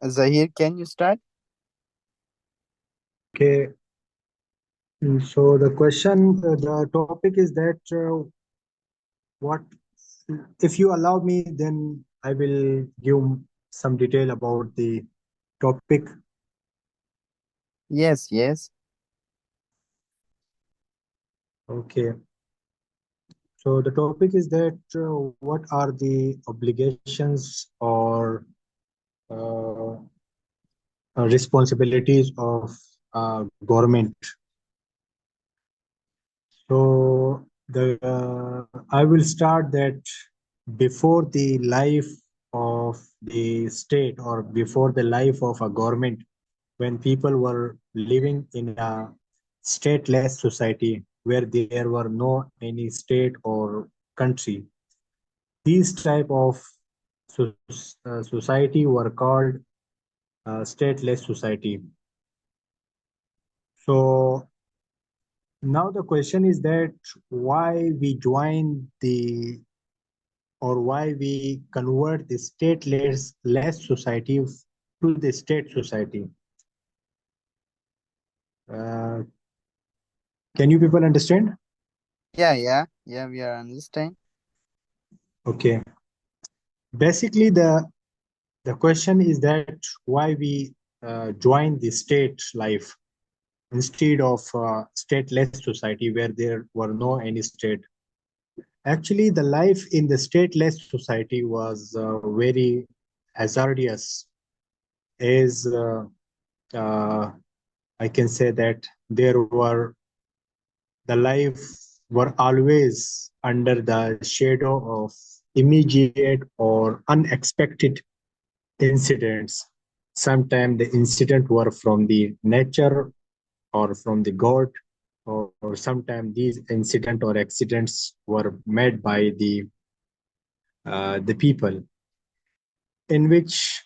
Zahir, can you start? Okay, so the topic is that what if you allow me, then I will give some detail about the topic. Yes, yes. Okay, so the topic is that what are the obligations or uh, responsibilities of government. So I will start that before the life of the state or before the life of a government, when people were living in a stateless society where there were no any state or country, these type of society were called stateless society. So now the question is that why we join the or why we convert the stateless less society to the state society. Uh, can you people understand? Yeah, yeah, yeah, we are understand. Okay. Basically, the question is that why we join the state life instead of stateless society where there were no any state. Actually, the life in the stateless society was very hazardous, as uh, I can say that there were the life were always under the shadow of immediate or unexpected incidents. Sometimes the incident were from the nature or from the god, or sometimes these incident or accidents were made by the people, in which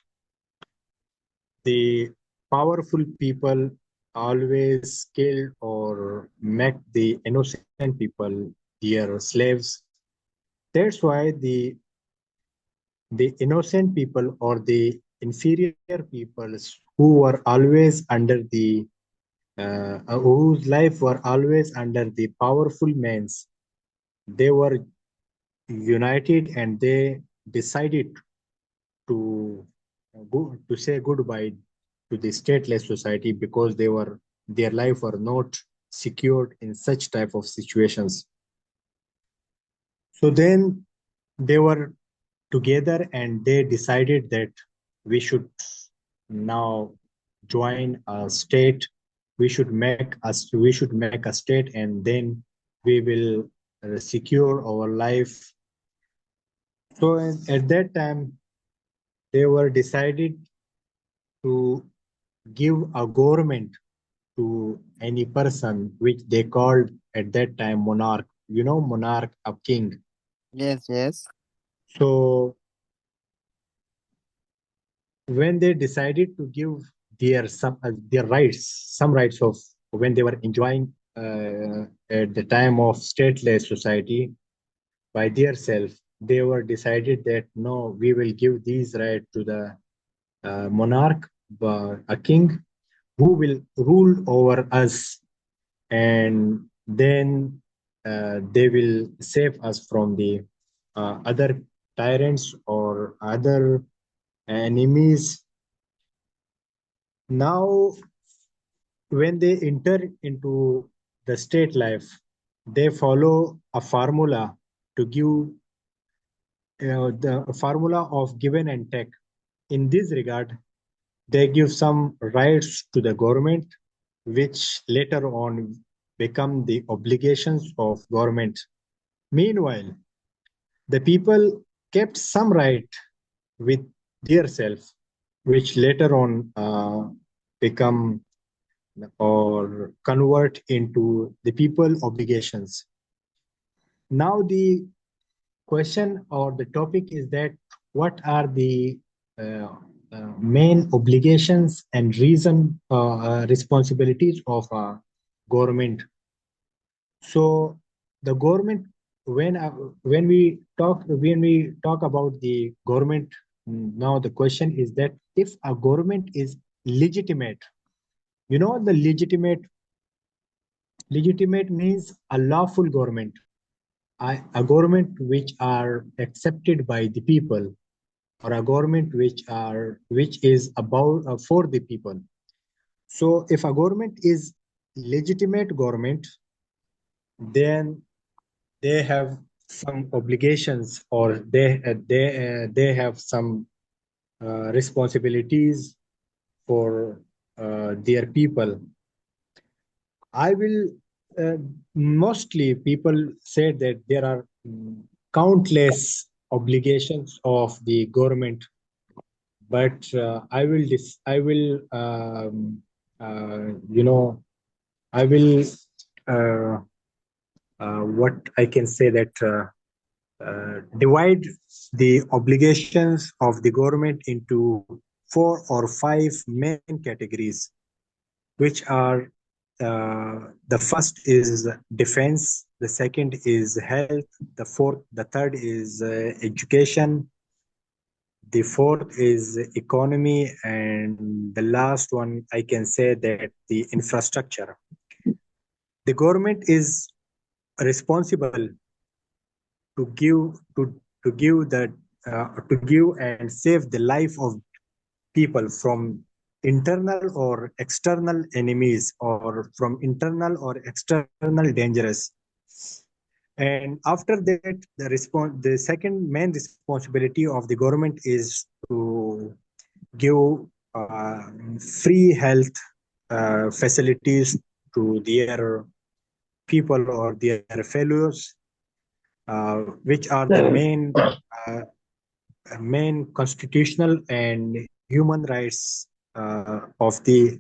the powerful people always kill or make the innocent people their slaves. That's why the innocent people or the inferior peoples who were always under the whose life were always under the powerful men's, they were united and they decided to go to say goodbye to the stateless society because their life were not secured in such type of situations. So then they were together and they decided that we should now join a state. We should make a state, and then we will secure our life. So at that time they were decided to give a government to any person which they called at that time monarch. Monarch, a king. Yes, yes. So when they decided to give their rights, some rights of when they were enjoying at the time of stateless society by their self, they were decided that no, we will give these rights to the monarch, a king who will rule over us, and then they will save us from the other tyrants or other enemies. Now when they enter into the state life, they follow a formula to give the formula of given and take. In this regard, they give some rights to the government, which later on become the obligations of government. Meanwhile, the people kept some right with their self, which later on become or convert into the people obligations. Now the question or the topic is that what are the uh, main obligations and reason responsibilities of a government. So the government, when we talk about the government, Now the question is that if a government is legitimate, the legitimate means a lawful government, a government which are accepted by the people, or a government which is about for the people. So if a government is legitimate government, then they have some obligations, or they have some responsibilities for their people. I will mostly people say that there are countless obligations of the government, but I will you know I will uh, what I can say that divide the obligations of the government into 4 or 5 main categories, which are the first is defense, the second is health, the third is education, the fourth is economy, and the last one I can say that the infrastructure. The government is responsible to give that to give and save the life of people from internal or external enemies, or from internal or external dangerous. And after that, the second main responsibility of the government is to give free health facilities to their people or their fellows, which are the uh, main constitutional and human rights of the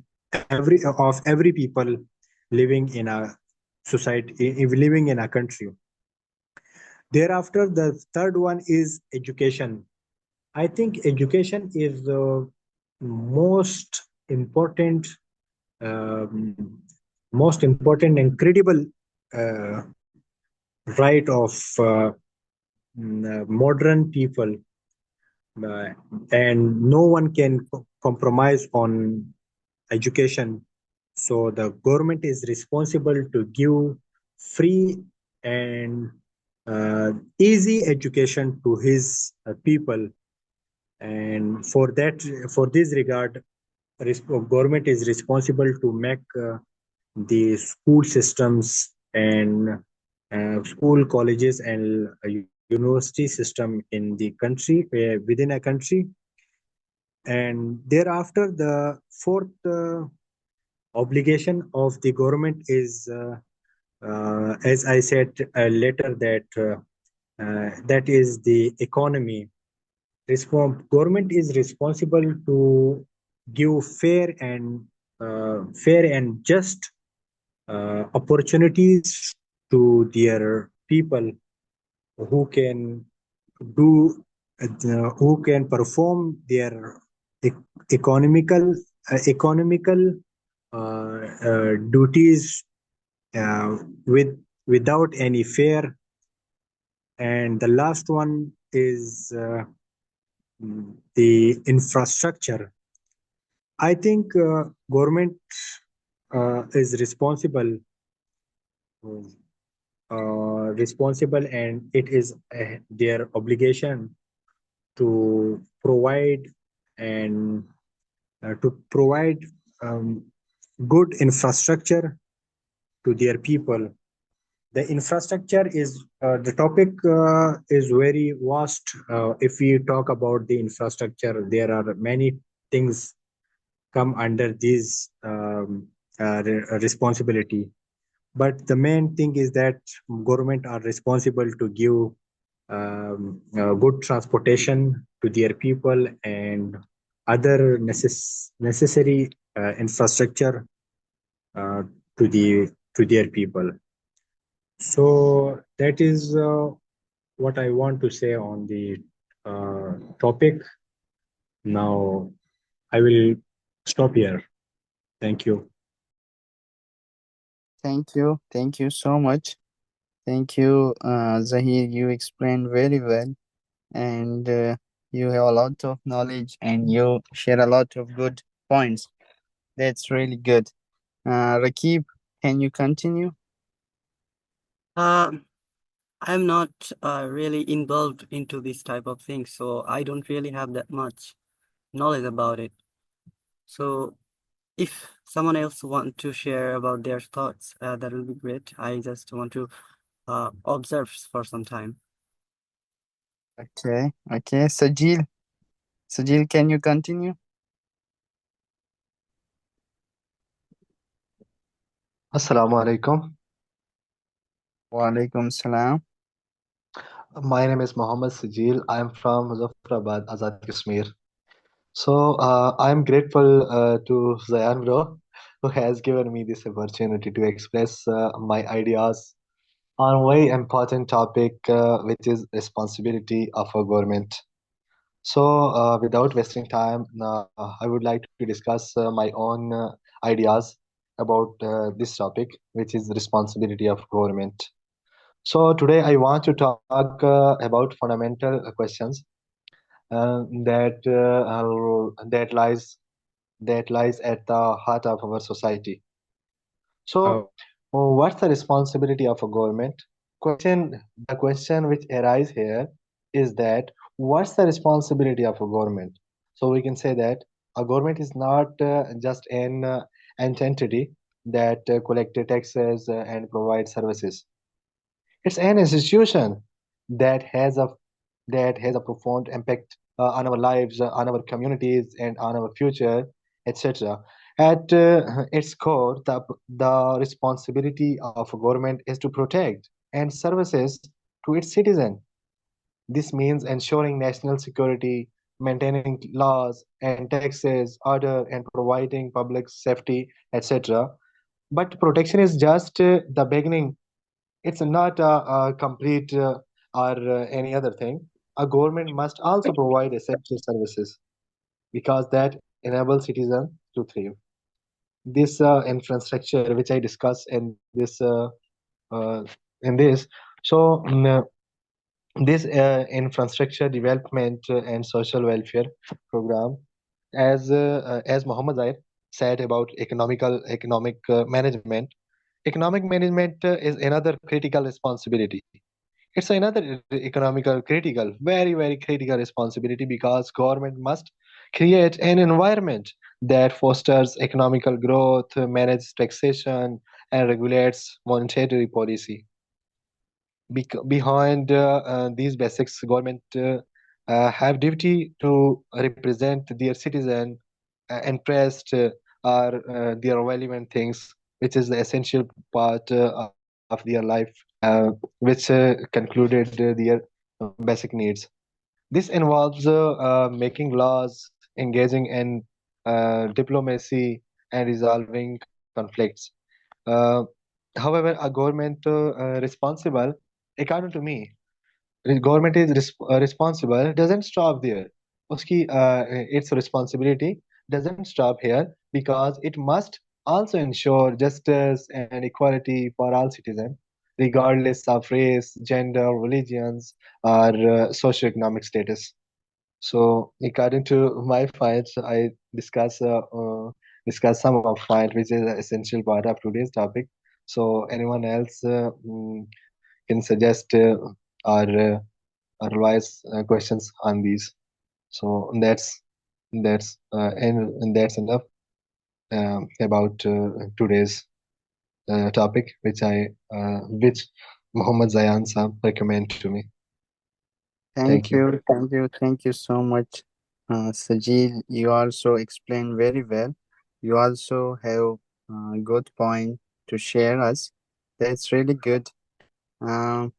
every people living in a society, living in a country. Thereafter, the third one is education. I think education is the most important, um, most important and credible uh, right of modern people, uh, and no one can compromise on education. So the government is responsible to give free and easy education to his people. And for this regard, government is responsible to make the school systems and school colleges and university system in the country, within a country. And thereafter, the fourth obligation of the government is, as I said later, that is the economy. Government is responsible to give fair and just opportunities to their people who can do who can perform their economical duties uh, with without any fear. And the last one is the infrastructure. I think government is responsible, and it is their obligation to provide and to provide um, good infrastructure to their people. The infrastructure is the topic is very vast. If we talk about the infrastructure, there are many things come under this responsibility. But the main thing is that government are responsible to give good transportation to their people and other necessary infrastructure uh, to their people. So that is what I want to say on the topic. Now I will stop here. Thank you. Thank you. Thank you so much. Thank you, Zahir. You explained very well. And You have a lot of knowledge and you share a lot of good points. That's really good. Rakib, can you continue? Uh, I'm not really involved into this type of things, so I don't really have that much knowledge about it. So if someone else want to share about their thoughts, that will be great. I just want to observe for some time. Okay, okay. Sajil, can you continue? Assalamu alaikum. Walaikum salam. My name is Mohammed Sajil. I am from Muzaffarabad, Azad Kashmir. So I'm grateful to Zayan bro, who has given me this opportunity to express my ideas on a very important topic, which is responsibility of a government. So without wasting time, I would like to discuss my own ideas about this topic, which is responsibility of government. So today I want to talk about fundamental questions that lies at the heart of our society. So, Oh, what's the responsibility of a government? The question which arises here is that what's the responsibility of a government? So we can say that a government is not just an entity that collects taxes and provides services. It's an institution that has a profound impact on our lives, on our communities, and on our future, etc. At its core, the responsibility of a government is to protect and services to its citizen. This means ensuring national security, maintaining laws and taxes, order, and providing public safety, etc. But protection is just the beginning. It's not a complete or any other thing. A government must also provide essential services because that enables citizens to thrive. This infrastructure, which I discuss uh, in this, so this infrastructure development and social welfare program, as Muhammad Zaid said about economic management. Economic management is another critical responsibility. It's another economical critical, very, very critical responsibility because government must create an environment that fosters economical growth, manages taxation, and regulates monetary policy. Behind these basics, government have duty to represent their citizen interest or their relevant things, which is the essential part of their life, which concluded their basic needs. This involves making laws, engaging in diplomacy, and resolving conflicts. Uh, However, a government responsible, according to me, government is responsible doesn't stop there. Uski, its responsibility doesn't stop here because it must also ensure justice and equality for all citizens, regardless of race, gender, religions, or socioeconomic status. So, according to my finds, I discuss some of find which is an essential part of today's topic. So, anyone else can suggest or revise questions on these. So and that's enough about today's topic, which Muhammad Zayan Saab recommend to me. Thank Thank you. you, thank you, thank you so much, Sajid. You also explained very well. You also have a good point to share us. That's really good. Um,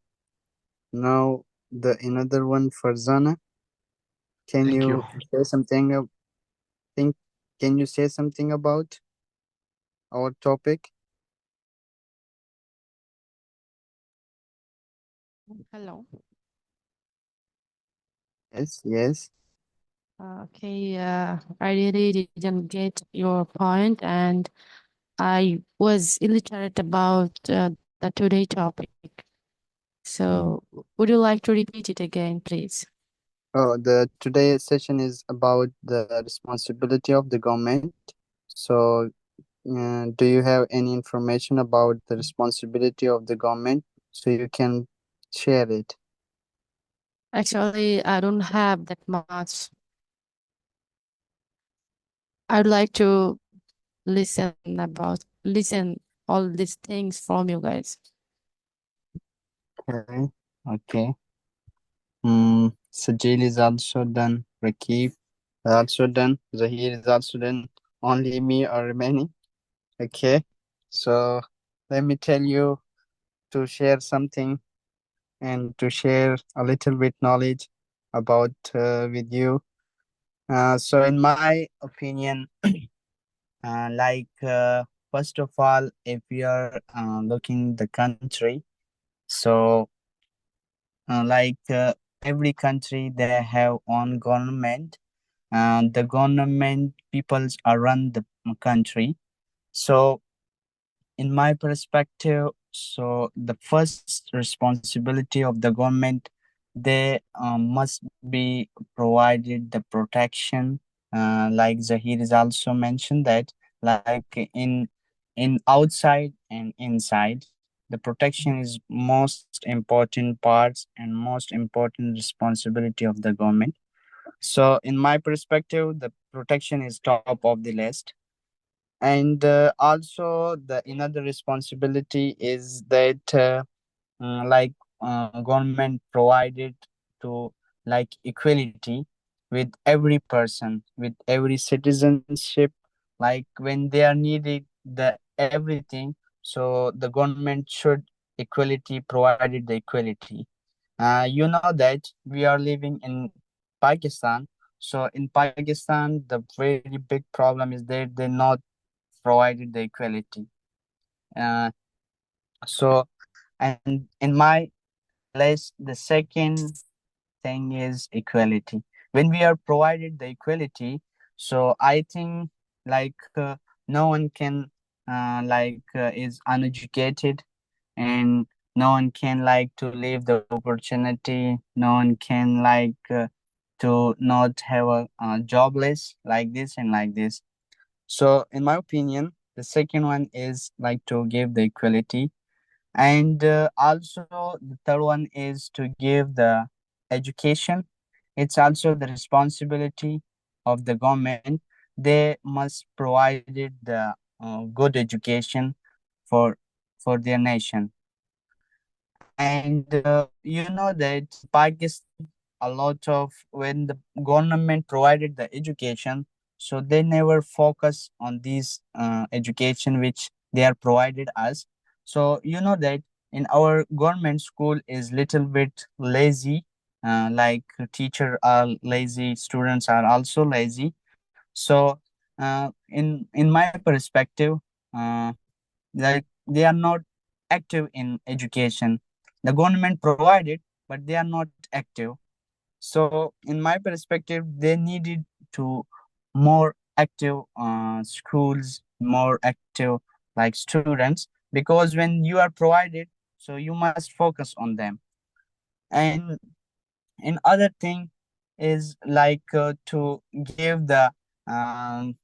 Now the another one, Farzana. Can Thank you. you say something? Think? Can you say something about our topic? Hello. Yes, yes. Okay, I really didn't get your point, and I was illiterate about the today topic. So, would you like to repeat it again, please? Oh, the today's session is about the responsibility of the government. So, do you have any information about the responsibility of the government so you can share it? Actually, I don't have that much. I'd like to listen all these things from you guys. Okay. Okay. Sajil is also done. Rakib is also done. Zahir is also done. Only me are remaining. Okay. So let me tell you to share something and to share a little bit knowledge about with you. So in my opinion, first of all, if we are looking the country, so every country they have own government. The government peoples are run the country. So in my perspective, so the first responsibility of the government, they must be provided the protection, like Zahir is also mentioned that, like in outside and inside, the protection is most important parts and most important responsibility of the government. So in my perspective, the protection is top of the list. And also the another responsibility is that government provided to like equality with every person, with every citizenship, like when they are needed the everything. So the government should equality provided the equality. You know that we are living in Pakistan. So in Pakistan, the very big problem is that they not provided the equality. Uh, so, and in my list, the second thing is equality. When we are provided the equality, so I think like no one can is uneducated, and no one can like to leave the opportunity. No one can to not have a jobless like this and like this. So, in my opinion, the second one is like to give the equality, and also the third one is to give the education. It's also the responsibility of the government. They must provide it the good education for their nation. And you know that Pakistan, a lot of when the government provided the education, so they never focus on these education which they are provided us. So you know that in our government school is little bit lazy, like teacher are lazy, students are also lazy. So in my perspective, uh, like they are not active in education. The government provided, but they are not active. So in my perspective, they needed to more active schools, more active like students, because when you are provided, so you must focus on them. And in other thing is to give the um,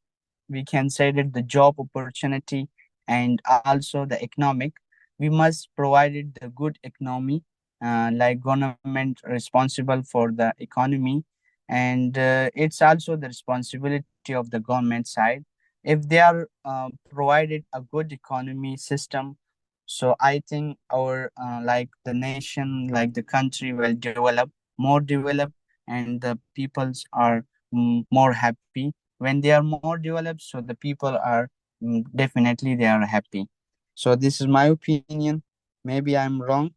we can say that the job opportunity and also the economic, we must provide it the good economy, like government responsible for the economy. And it's also the responsibility of the government side. If they are provided a good economy system, so I think our like the nation, like the country will develop, more develop, and the peoples are more happy. When they are more developed, so the people are definitely they are happy. So this is my opinion. Maybe I'm wrong.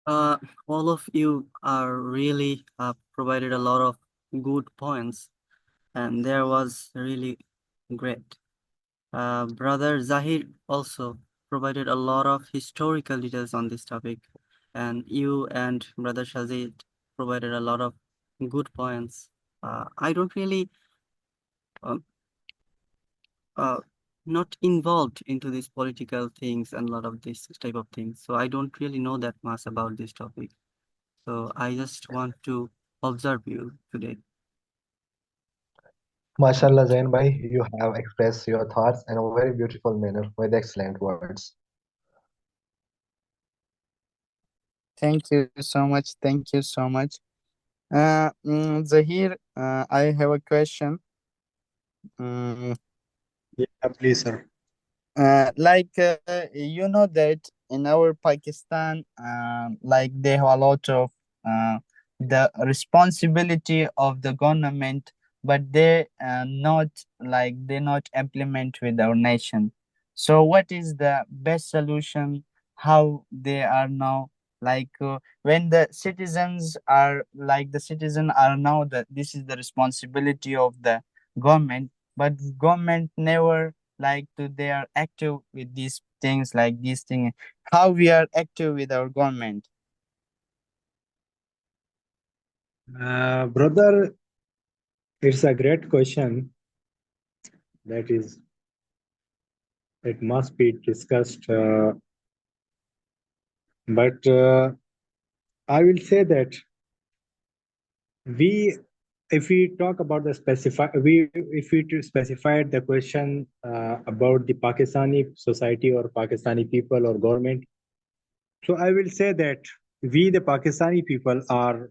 Uh, all of you are really provided a lot of good points, and there was really great. Brother Zahir also provided a lot of historical details on this topic, and you and Brother Shazid provided a lot of good points. I don't really uh, uh, not involved into these political things and a lot of this type of things, so I don't really know that much about this topic. So I just want to observe you today. MashaAllah, Zain bhai, you have expressed your thoughts in a very beautiful manner with excellent words. Thank you so much. Thank you so much. Zahir, I have a question. Mm, Yeah, please, sir. you know that in our Pakistan, like they have a lot of the responsibility of the government, but they not like they not implement with our nation. So what is the best solution? How they are now, when the citizens are like the citizen are now that this is the responsibility of the government, but government never they are active with these things, like these things, how we are active with our government. Brother, it's a great question that is it must be discussed. But I will say that we, if we talk about the specify, we if we to specify the question about the Pakistani society or Pakistani people or government, so I will say that we, the Pakistani people, are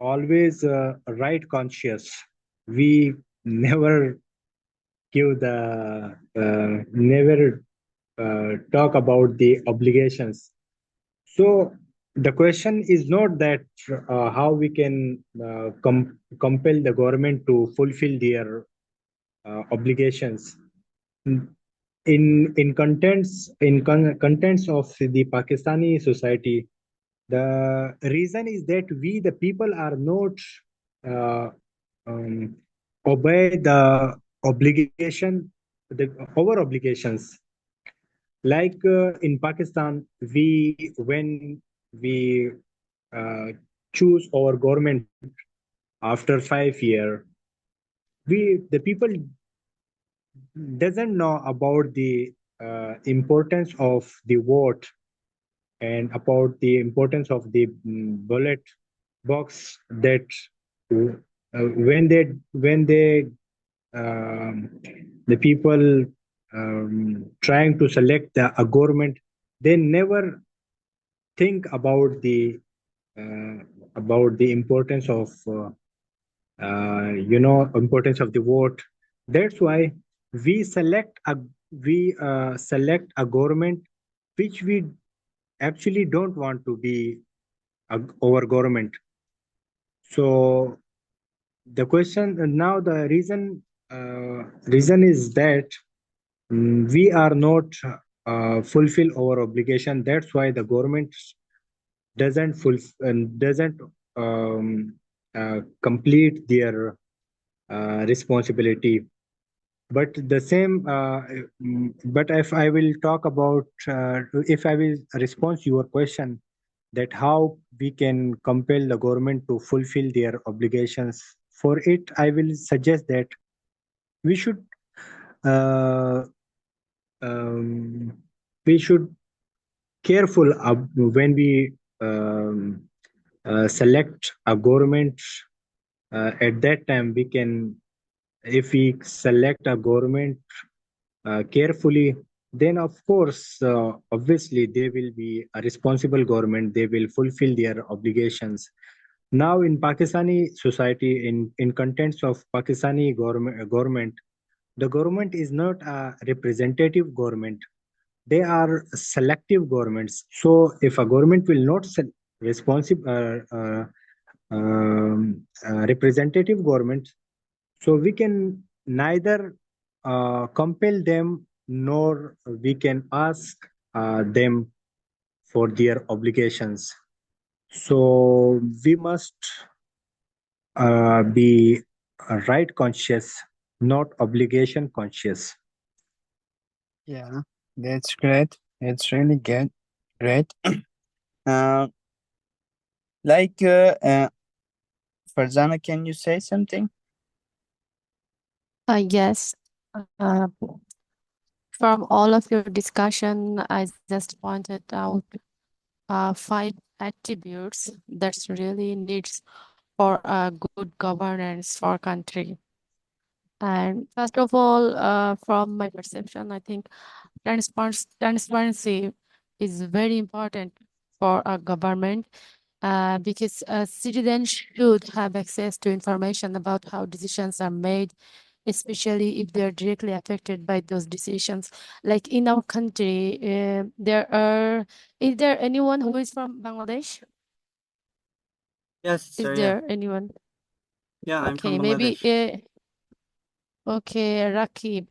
always right conscious. We never give the never talk about the obligations. So the question is not that how we can compel the government to fulfill their obligations. In contents of the Pakistani society, the reason is that we the people are not uh, um, obey the obligation, the our obligations. Like in Pakistan, we when we uh, choose our government after 5 years, we the people doesn't know about the importance of the vote and about the importance of the ballot box that when they the people trying to select a government, they never think uh, about the importance of importance of the vote. That's why we select a select a government which we actually don't want to be our government. So the question now, the reason is that we are not fulfill our obligation. That's why the government doesn't complete their responsibility. But the same, but if I will talk about, if I will respond to your question, that how we can compel the government to fulfill their obligations. For it, I will suggest that we should uh, um, we should careful when we select a government. At that time, we can, if we select a government carefully, then of course, obviously, they will be a responsible government. They will fulfill their obligations. Now, in Pakistani society, in contents of Pakistani government, the government is not a representative government. They are selective governments. So, if a government will not responsive representative government, so we can neither compel them nor we can ask them for their obligations. So we must be right conscious, not obligation conscious. Yeah, that's great. It's really good. Great. uh, Farzana, can you say something? Yes. Uh, from all of your discussion, I just pointed out five attributes that's really needs for a good governance for country. And first of all, from my perception, I think transparency is very important for a government because citizens should have access to information about how decisions are made, especially if they are directly affected by those decisions. Like in our country, is there anyone who is from Bangladesh? Yes, Is sir. Yeah. there anyone? Yeah, I'm from Okay, maybe. Bangladesh. Okay, Rakib,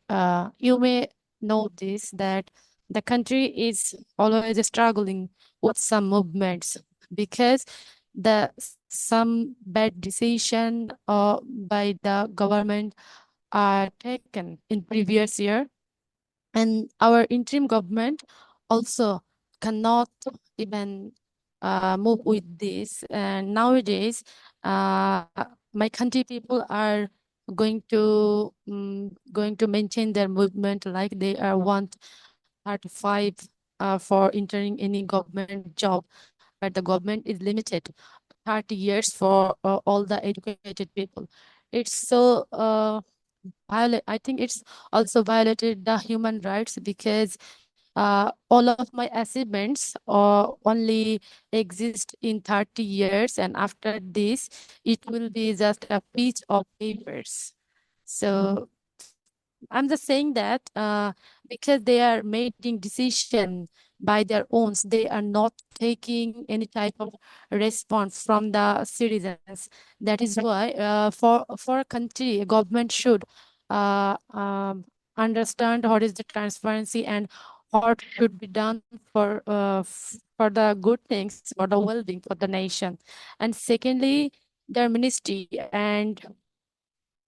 you may know this that the country is always struggling with some movements because the some bad decision by the government are taken in previous year, and our interim government also cannot even move with this. And nowadays, my country people are going to maintain their movement like they are want 35 for entering any government job, but the government is limited 30 years for all the educated people. It's so I think it's also violated the human rights because all of my achievements only exist in 30 years, and after this it will be just a piece of papers. So I'm just saying that because they are making decision by their own, they are not taking any type of response from the citizens. That is why for a country, a government should uh, um, understand what is the transparency and what should be done for the good things, for the well-being for the nation. And secondly, their ministry and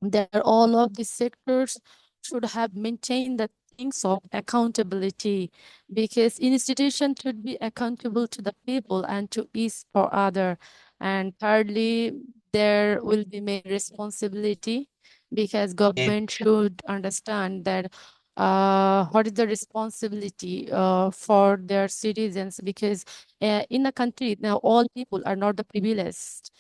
there all of these sectors should have maintained the things of accountability because institution should be accountable to the people and to each for other. And thirdly, there will be made responsibility because government should understand that what is the responsibility for their citizens because in a country now all people are not the privileged.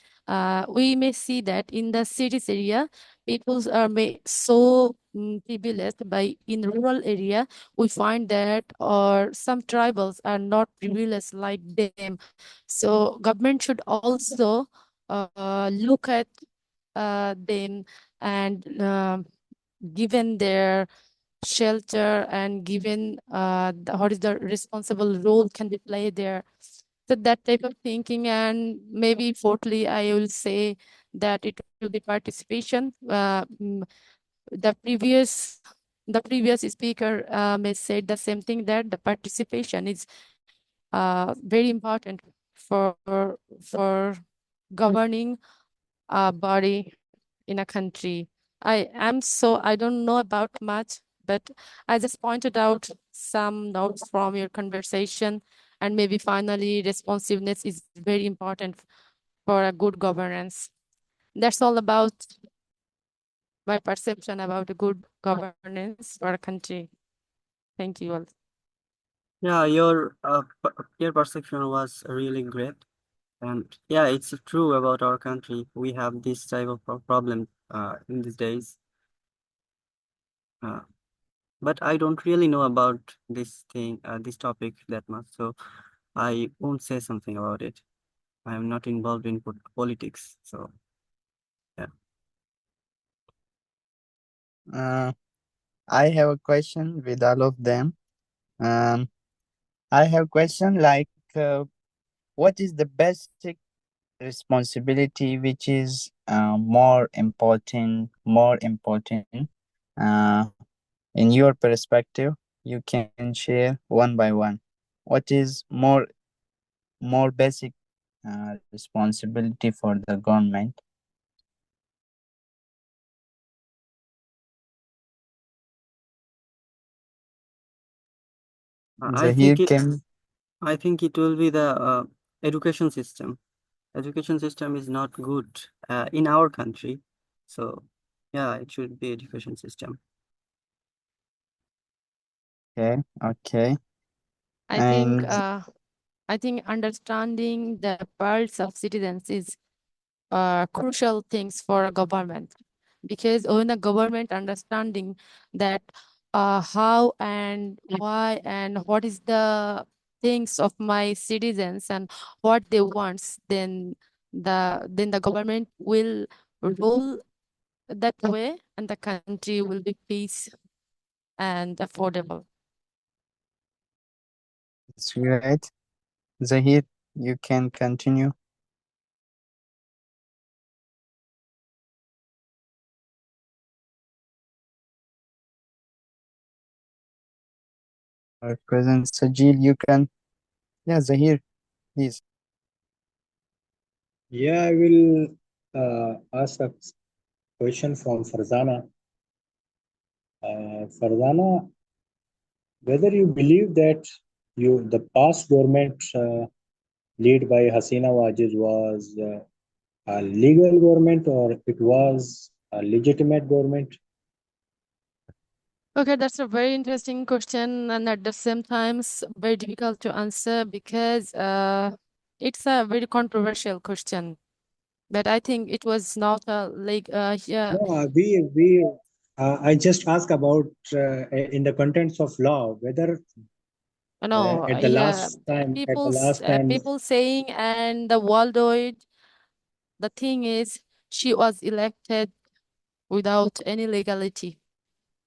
We may see that in the cities area people are so privileged, by in rural area we find that or some tribals are not privileged like them. So government should also look at them and given their shelter and given what is the responsible role can be played there. So that type of thinking. And maybe fourthly I will say that it will be participation. The previous speaker may said the same thing, that the participation is very important for governing a body in a country. I don't know about much, but I just pointed out some notes from your conversation. And maybe finally responsiveness is very important for a good governance. That's all about my perception about a good governance for a country. Thank you all. Yeah, your perception was really great. And yeah, it's true about our country. We have this type of problem in these days. Uh, but I don't really know about this topic that much, so I won't say something about it. I am not involved in politics, so yeah. Uh, I have a question with all of them. Um, I have question like, what is the basic responsibility which is more important in your perspective? You can share one by one. What is more basic responsibility for the government? I think Zahir, it can I think it will be the education system. Education system is not good in our country, so yeah, it should be education system. okay, okay, I think and I think understanding the pulse of citizens is crucial things for a government, because when a government understanding that how and why and what is the things of my citizens and what they want, then the government will rule that way and the country will be peace and affordable. It's great. Zahir, you can continue. Our present Sajil, you can. Yeah, Zahir, please. Yeah, I will ask a question from Farzana. Farzana, whether you believe that the past government led by Hasina Wajid was a legal government or it was a legitimate government? Okay, that's a very interesting question, and at the same time, very difficult to answer because it's a very controversial question. But I think it was not a yeah. No, I just ask about in the contents of law whether No, at the yeah, last time, people saying and the worldwide, the thing is, she was elected without any legality,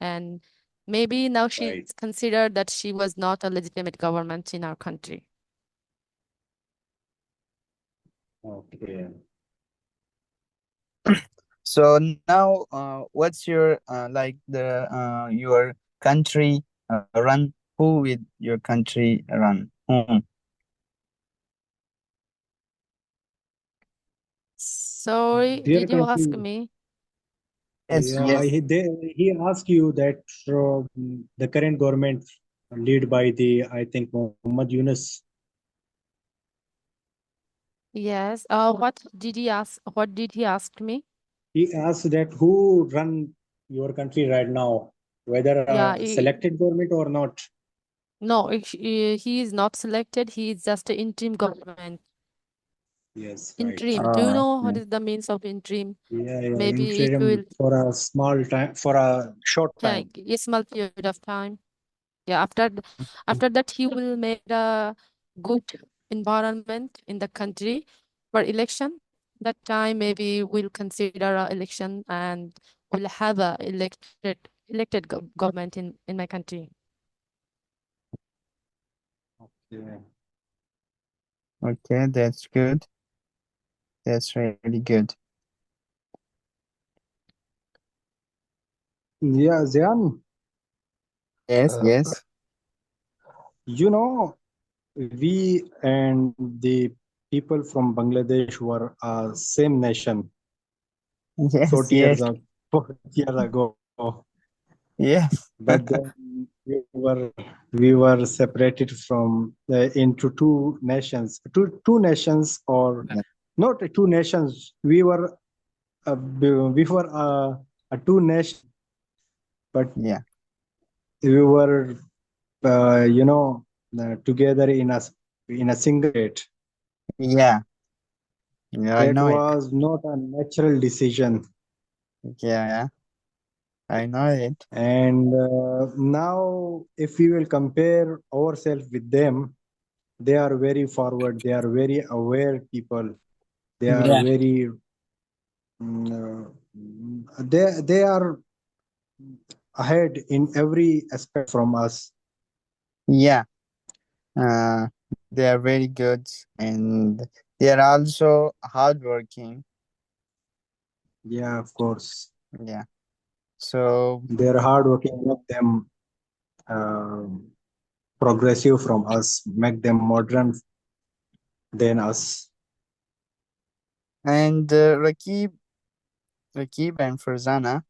and maybe now she's right? considered that she was not a legitimate government in our country. Okay. So now, what's your like the your country run? Who with your country run? Whom? Sorry, Dear did you ask country, me? Yes, yeah, yes, he asked you that the current government led by the I think Muhammad Yunus. Yes. What did he ask? What did he ask me? He asked that who run your country right now, whether Yeah. a selected government or not. No, he is not selected. He is just an interim government. Yes, right. Interim. Do you oh, know what okay. is the means of interim? Yeah, Maybe it interim will for a small time, for a short time. take a small period of time. Yeah. After that, he will make a good environment in the country for election. That time, maybe we'll consider a election and we'll have a elected government in my country. Yeah. Okay, that's good. That's really good. Yeah, Zian, Yes, Uh, yes, you know, we and the people from Bangladesh were a same nation yes, 40 years yes, ago, 40 years ago. yes. But then we were separated from into two nations, or Yeah, not two nations. We were a two nation, but yeah, we were together in a single state. yeah. Yeah, I That know it. was not a natural decision. Yeah, yeah, I know it. And now, if we will compare ourselves with them, they are very forward. They are very aware people. They are Yeah, very. They are ahead in every aspect from us. yeah. They are very good, and they are also hardworking. Yeah, of course. Yeah. So Their hard working make them uh, progressive from us, make them modern than us. and Rakib and Farzana,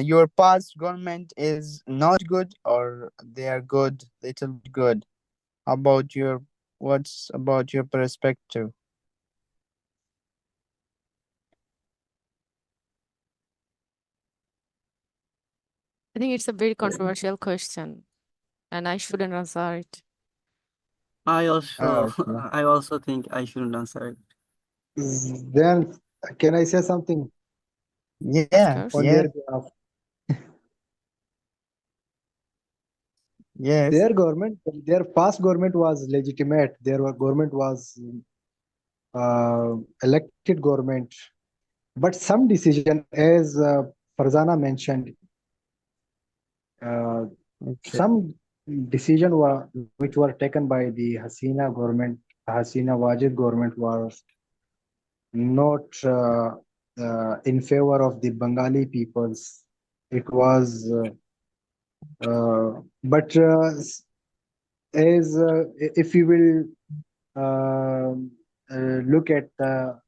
your past government is not good or they are good, little bit good. About your what's about your perspective? I think it's a very controversial question, and I shouldn't answer it. I also Okay. I also think I shouldn't answer it. Then can I say something Of Yeah, course. on yeah, their behalf? yes. Their government, their past government was legitimate. Government was elected government, but some decision, as Farzana mentioned, uh, Okay. some decision which were taken by the Hasina government, Hasina Wajid government, was not in favor of the Bengali peoples. It was, but as if you will look at the